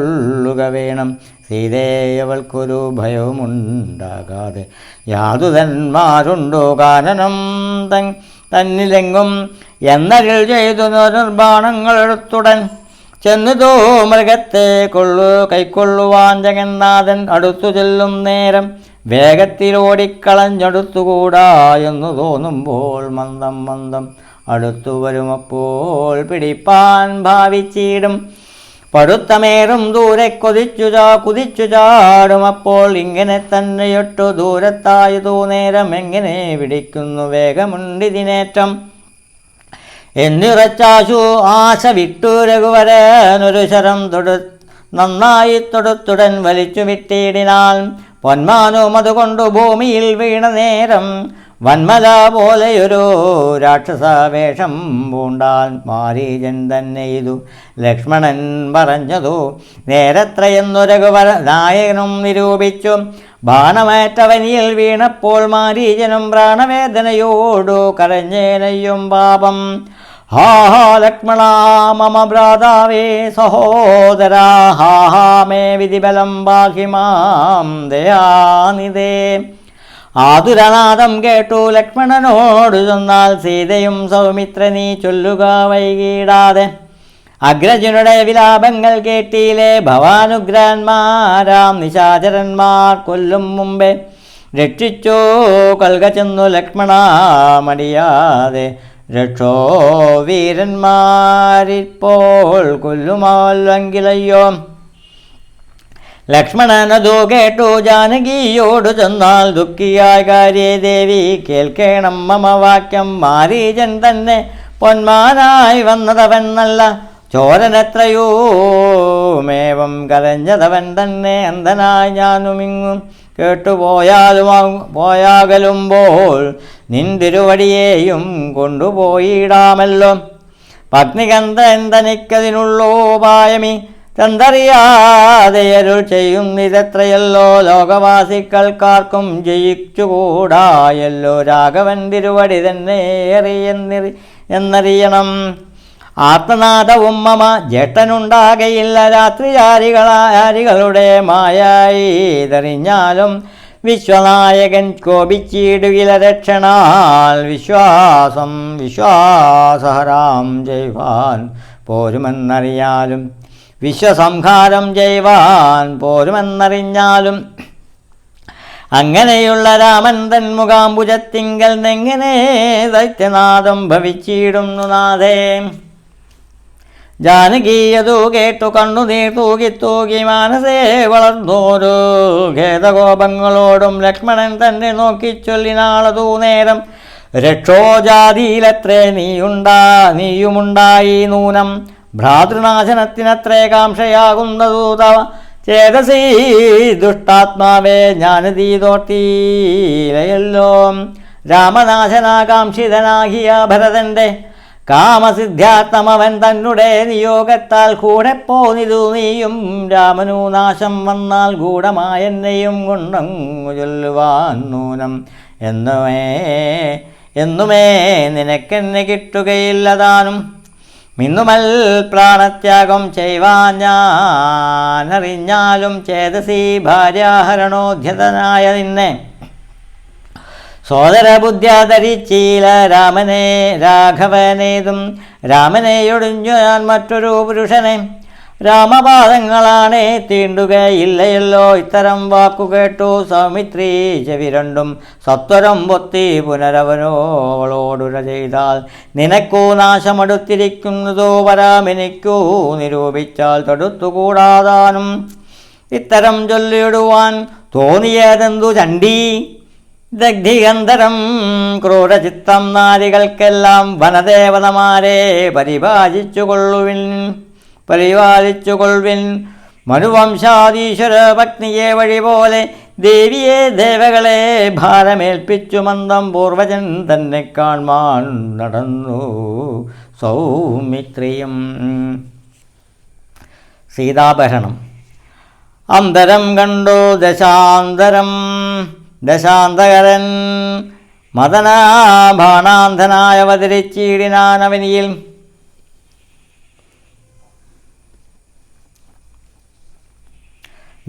കൊള്ളുക വേണം. സീതേയവൾക്കൊരു ഭയവുമുണ്ടാകാതെ യാതുതന്മാരുണ്ടോ കാനനം തന്നിലെങ്കും എന്നരിൽ ചെയ്തു നിർബാണങ്ങളെടുത്തുടൻ ചെന്നതോ മൃഗത്തെ കൈക്കൊള്ളുവാൻ ജഗന്നാഥൻ അടുത്തു ചെല്ലും നേരം വേഗത്തിലോടിക്കളഞ്ഞടുത്തുകൂടാ എന്നു തോന്നുമ്പോൾ മന്ദം മന്ദം അടുത്തു വരുമപ്പോൾ പിടിപ്പാൻ ഭാവിച്ചിടും. പടുത്തമേറും ദൂരെ കുതിച്ചു ചാടും. അപ്പോൾ ഇങ്ങനെ തന്നെയൊട്ടു ദൂരത്തായതോ നേരം എങ്ങനെ പിടിക്കുന്നു വേഗമുണ്ടിതിനേറ്റം എന്നുറച്ചാശു ആശ വിട്ടു രഘുവരനൊരു ശരം നന്നായി തൊടുത്തുടൻ വലിച്ചു വിട്ടിടിനാൽ പൊന്മാനും അതുകൊണ്ടു ഭൂമിയിൽ വീണ നേരം വന്മല പോലെയൊരു രാക്ഷസവേഷം പൂണ്ടാൻ മാരീജൻ തന്നെ ഇതു ലക്ഷ്മണൻ പറഞ്ഞതു നേരത്രയെന്നു രഘുവര നായകനും നിരൂപിച്ചു. ബാണമേറ്റവനിയിൽ വീണപ്പോൾ മാരീജനും പ്രാണവേദനയോടു കരഞ്ഞേനയ്യും പാപം. ഹാ ഹാ ലക്ഷ്മണ മമ ഭ്രാതാവേ സഹോദരാ ഹാ ഹാ മേ വിധിബലം പാഹി മാം ദയാനിധേ. ആതുരനാദം കേട്ടു ലക്ഷ്മണനോട് ചൊന്നാൽ സീതയും സൗമിത്രനീ ചൊല്ലുക വൈകിടാതെ. അഗ്രജനുടെ വിലാപങ്ങൾ കേട്ടിയിലെ ഭവാനുഗ്രന്മാരാം നിശാചരന്മാർ കൊല്ലും മുമ്പേ രക്ഷിച്ചോ കൊൽക ചെന്നു ലക്ഷ്മണ മടിയാതെ. രക്ഷോ വീരന്മാരിപ്പോൾ കൊല്ലുമല്ലെങ്കിലയ്യോ. ലക്ഷ്മണനതു കേട്ടു ജാനകിയോടു ചെന്നാൽ ദുഃഖിയായ കാര്യേ ദേവി കേൾക്കേണം മമ വാക്യം. മാരീജൻ തന്നെ പൊന്മാനായി വന്നതവൻ നല്ല ചോരനെത്രയോമേവം കരഞ്ഞതവൻ തന്നെ അന്ധനായി ഞാനുമിങ്ങും പോയാകലുമ്പോൾ നിന്തിരുവടിയേയും കൊണ്ടുപോയിടാമല്ലോ. പത്നികന്ധൻ തനിക്കതിനുള്ളോപായമി തന്തറിയാതെയരുൾ ചെയ്യുന്നിതെത്രയല്ലോ. ലോകവാസികൾക്കാർക്കും ജയിച്ചുകൂടായല്ലോ രാഘവൻ തിരുവടി തന്നെ എന്നറിയണം. ആത്മനാഥവും മമ ജേട്ടനുണ്ടാകയില്ല രാത്രിചാരികളുടെ മായായിതെറിഞ്ഞാലും വിശ്വനായകൻ കോപിച്ചിടുകില രക്ഷണാൽ വിശ്വാസഹരാം ജയ്വാൻ പോരുമെന്നറിയാലും വിശ്വസംഹാരം ചെയ്യുവാൻ പോരുമെന്നറിഞ്ഞാലും. അങ്ങനെയുള്ള രാമൻ തൻ മുഖാംബുജത്തിങ്കൽ നെങ്ങനെ ദൈത്യനാദം ഭവിച്ചിടുന്നു നാഥേ. ജാനകിയതു കേട്ടു കണ്ണുനീർ തൂകി മാനസേ വളർന്നോരു ഖേദകോപങ്ങളോടും ലക്ഷ്മണൻ തന്നെ നോക്കി ചൊല്ലിനാളതു നേരം രക്ഷോജാതിയിലത്രേ നീയുമുണ്ടായി നൂനം ഭ്രാതൃനാശനത്തിനത്രേ കാംക്ഷയാകുന്നതു തവ ചേതസീ ദുഷ്ടാത്മാവേ ജ്ഞാനതീതോർത്തിയിലയല്ലോ. രാമനാശനാകാംക്ഷിതനാകിയ ഭരതന്റെ കാമസിദ്ധ്യാർത്ഥമവൻ തന്നെ നിയോഗത്താൽ കൂടെ പോന്നിതു നീയും രാമനു നാശം വന്നാൽ ഗൂഢമായെന്നെയും കൊണ്ടങ്ങു ചൊല്ലുവാൻ നൂനം എന്നുമേ നിനക്കെന്നെ കിട്ടുകയില്ലതാനും. മിന്നുമൽ പ്രാണത്യാഗം ചെയ്യുവാൻ ഞാനറിഞ്ഞാലും ചേതസി ഭാര്യാഹരണോദ്യതനായ നിന്നെ സോദരബുദ്ധ്യ ധരിച്ചീല രാഘവനേതും രാമനെയൊടിഞ്ഞു ഞാൻ മറ്റൊരു പുരുഷനെ. രാമപാദങ്ങളാണേ തീണ്ടുകയില്ലയല്ലോ. ഇത്തരം വാക്കുകേട്ടു സൗമിത്രീ ചെവി രണ്ടും സത്വരം പൊത്തി പുനരവനോളോടുര ചെയ്താൽ നിനക്കു നാശമടുത്തിരിക്കുന്നതോ വരാമെനിക്കു നിരൂപിച്ചാൽ തൊടുത്തുകൂടാതാനും. ഇത്തരം ചൊല്ലിയിടുവാൻ തോന്നിയതെന്തു ചണ്ഡീ ദഗ്ധിഗന്ധരം ക്രൂരചിത്തം നാരികൾക്കെല്ലാം വനദേവതമാരെ പരിപാലിച്ചുകൊള്ളുവിൻ. മനുവംശാദീശ്വര പത്നിയെ വഴി പോലെ ദേവിയെ ദേവകളെ ഭാരമേൽപ്പിച്ചു മന്ദം പൂർവജൻ തന്നെ കാൺമാൻ നടന്നു സൗമിത്രിയും. സീതാപഹരണം. അന്തരം കണ്ടു ദശാന്തകരൻ മദനാഭാണാന്ധനായ അവതരിച്ചിടിനാനവനിയിൽ.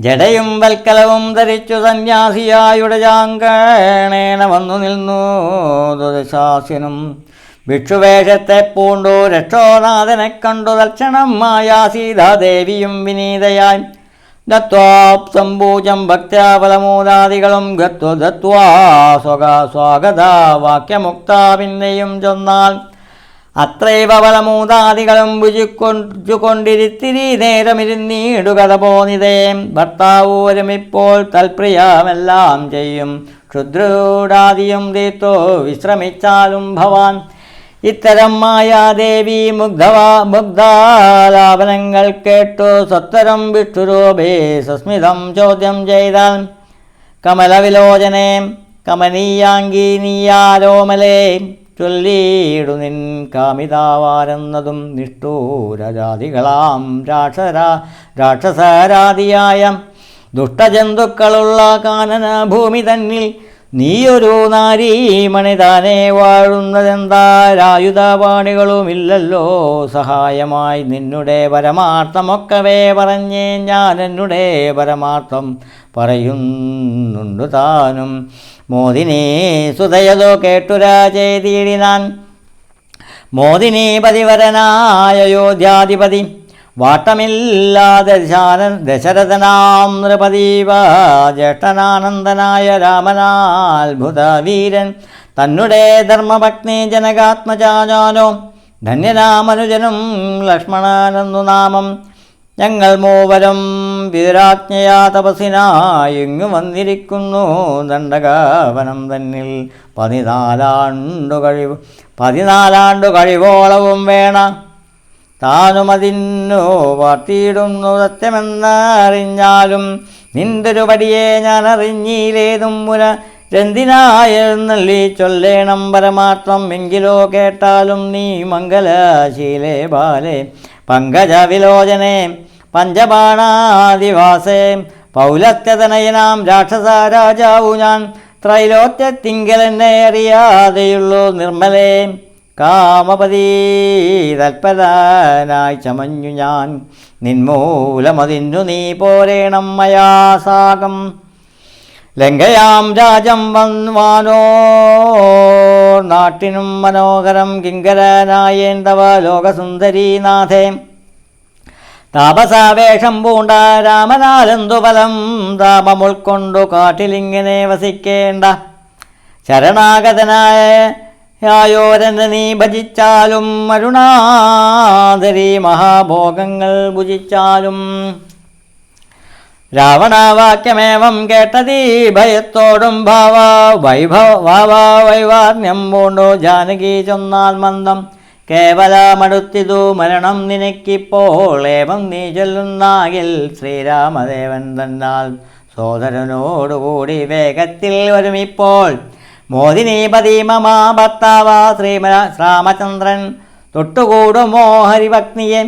ജടയും വൽക്കലവും ധരിച്ചു സന്യാസിയായുടെ ജാങ്കേണേന വന്നു നിന്നു ദുശാസ്യനും. ഭിക്ഷുവേഷത്തെ പൂണ്ടു രക്ഷോനാഥനെ കണ്ടു തൽക്ഷണമായ സീതാദേവിയും വിനീതയായി ദത്വാ സംഭൂജം ഭക്ത്യാ ഫലമൂലാദികളും ദത്വാ സ്വാഗത വാക്യമുക്ത പിന്നെയും ചൊന്നാൽ അത്രൈവ ഫലമൂതാദികളും ഭുജിക്കൊണ്ടിരിത്തിരി നേരമിരുന്നീടുകഥ പോന്നിതേ. ഭർത്താവ് ഒരുമിപ്പോൾ തൽപ്രിയമെല്ലാം ചെയ്യും ക്ഷുദ്രൂടാദിയും തീർത്തോ വിശ്രമിച്ചാലും ഭവാൻ. ഇത്തരം മായാദേവി മുഗ്ധാലാപനങ്ങൾ കേട്ടു സ്വത്തരം വിഷ്ണുരൂപേ സസ്മിതം ചോദ്യം ചെയ്താൽ കമലവിലോചനെ കമനീയാങ്കി നീയാരോമലേ ചൊല്ലിയിടു നിൻ കാമിതാവാരെന്നതും നിഷ്ഠൂരജാതികളാം രാക്ഷസരാതിയായ ദുഷ്ടജന്തുക്കളുള്ള കാനന ഭൂമി തന്നിൽ നീയൊരു നാരീമണി താനേ വാഴുന്നതെന്താരായുധപാണികളുമില്ലല്ലോ സഹായമായി. നിന്നുടെ പരമാർത്ഥമൊക്കവേ പറഞ്ഞേ ഞാൻ എന്നുടെ പരമാർത്ഥം പറയുന്നുണ്ടു താനും. മോദിനി സുതയതോ കേട്ടുരാജേതീടിനാൻ. മോദിനി പതിവരനായ അയോധ്യാധിപതി വാട്ടമില്ലാതെ ദശരഥനാം നൃപദീപ ജ്യേഷ്ഠനാനന്ദനായ രാമനാത്ഭുത വീരൻ തന്നുടെ ധർമ്മഭഗ്നി ജനകാത്മജാനോ ധന്യനാമനുജനും ലക്ഷ്മണനെന്നു നാമം. ഞങ്ങൾ മൂവരും വിതുരാജ്ഞയാ തപസ്സിനായിങ്ങു വന്നിരിക്കുന്നു ദണ്ഡകാവനം തന്നിൽ 14 കഴിവോളവും വേണ. താനുമതിന്നു വാർത്തിയിടുന്നു സത്യമെന്നറിഞ്ഞാലും നിന്റൊരു പടിയെ ഞാൻ അറിഞ്ഞില്ലേതും മുന രന്തിനായെഴുന്നള്ളി ചൊല്ലേണം പരമാർത്ഥം. എങ്കിലോ കേട്ടാലും നീ മംഗലശീലേ ബാലേ പങ്കജവിലോചനെ പഞ്ചബാണാദിവാസേ പൗലത്യതനയനാം രാക്ഷസ രാജാവു ഞാൻ. ത്രൈലോക്യത്തിങ്കലെന്നെ അറിയാതെയുള്ളൂ നിർമ്മലേ കാമപതി തൽപരനായി ചമഞ്ഞു ഞാൻ. നിന്മൂലമതിന്നു നീ പോരേണം മയാ സാകം. ലങ്കയാം രാജം വൻവാനോ നാട്ടിനും മനോഹരം കിങ്കരനായേൻ തവ ലോകസുന്ദരീനാഥേ. താപസാവേഷം പൂണ്ട രാമനാലെന്തു ഫലം താപമുൾക്കൊണ്ടു കാട്ടിലിങ്ങനെ വസിക്കേണ്ട. ശരണാഗതനായ യായോരനെ നീ ഭജിച്ചാലും അരുണാധരി മഹാഭോഗങ്ങൾ ഭുജിച്ചാലും. രാവണവാക്യമേവം കേട്ടതീ ഭയത്തോടും വൈവാർണ്യം പൂണ്ടു ജാനകി ചൊന്നാൽ മന്ദം. കേവലമടുത്തിതു മരണം നിനക്കിപ്പോൾ ഏവം നീ ചൊല്ലുന്നാകിൽ ശ്രീരാമദേവൻ തന്നാൽ സോദരനോടുകൂടി വേഗത്തിൽ വരുമിപ്പോൾ. മോദിനീപതി മമാ ഭർത്താവ ശ്രീരാമചന്ദ്രൻ തൊട്ടുകൂടുമോ ഹരിഭക്തിയെ.